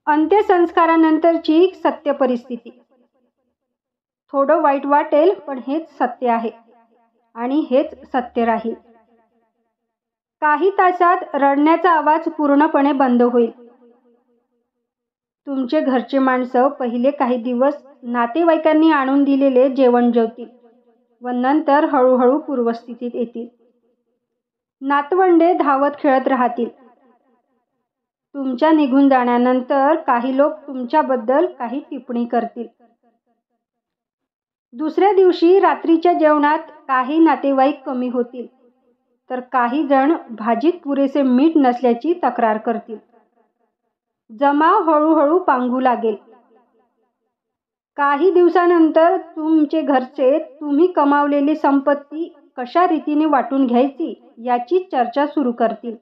अंत्यसंस्कारानंतरची सत्य परिस्थिती. थोडं वाईट वाटेल, पण हेच सत्य आहे आणि हेच सत्य राहील. काही तासात रडण्याचा आवाज पूर्णपणे बंद होईल. तुमचे घरचे माणसं पहिले काही दिवस नातेवाईकांनी आणून दिलेले जेवण जेवतील व नंतर हळूहळू पूर्वस्थितीत येतील. नातवंडे धावत खेळत राहतील. तुमच्या निघून जाण्यानंतर काही लोक तुमच्याबद्दल काही टिप्पणी करतील. दुसऱ्या दिवशी रात्रीच्या जेवणात काही नातेवाईक कमी होतील, तर काही जण भाजीत पुरेसे मीठ नसल्याची तक्रार करतील. जमाव हळूहळू पांगू लागेल. काही दिवसानंतर तुमचे घरचे तुम्ही कमावलेली संपत्ती कशा रीतीने वाटून घ्यायची याची चर्चा सुरू करतील.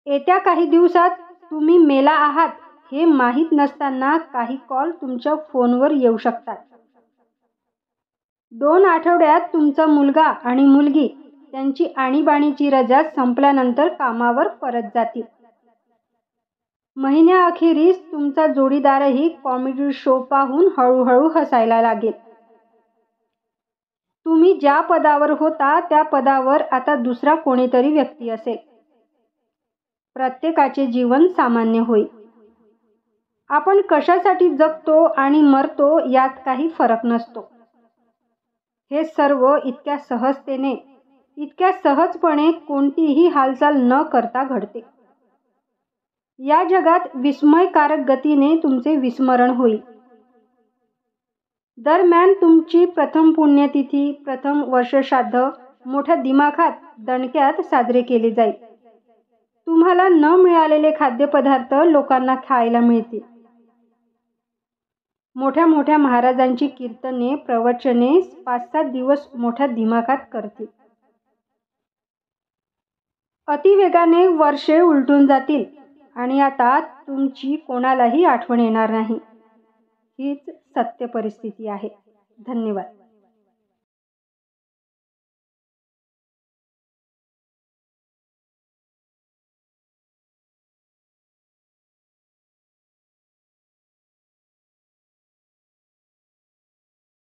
येत्या काही दिवसात तुम्ही मेला आहात हे माहीत नसताना काही कॉल तुमच्या फोनवर येऊ शकतात. 2 आठवड्यात तुमचा मुलगा आणि मुलगी त्यांची आणीबाणीची रजा संपल्यानंतर कामावर परत जातील. महिन्याअखेरीस तुमचा जोडीदारही कॉमेडी शो पाहून हळूहळू हसायला लागेल. तुम्ही ज्या पदावर होता त्या पदावर आता दुसरा कोणीतरी व्यक्ती असेल. प्रत्येकाचे जीवन सामान्य होईल. आपण कशासाठी जगतो आणि मरतो यात काही फरक नसतो. हे सर्व इतक्या सहजतेने, इतक्या सहजपणे कोणतीही हालचाल न करता घडते. या जगात विस्मयकारक गतीने तुमचे विस्मरण होईल. दरम्यान तुमची प्रथम पुण्यतिथी, प्रथम वर्षश्राद्ध मोठ्या दिमाखात, दणक्यात साजरे केले जाईल. तुम्हाला न मिळालेले खाद्यपदार्थ लोकांना खायला मिळतील. मोठ्या मोठ्या महाराजांची कीर्तने, प्रवचने 5-7 दिवस मोठ्या दिमाखात करतील. अतिवेगाने वर्षे उलटून जातील आणि आता तुमची कोणालाही आठवण येणार नाही. हीच सत्य परिस्थिती आहे. धन्यवाद.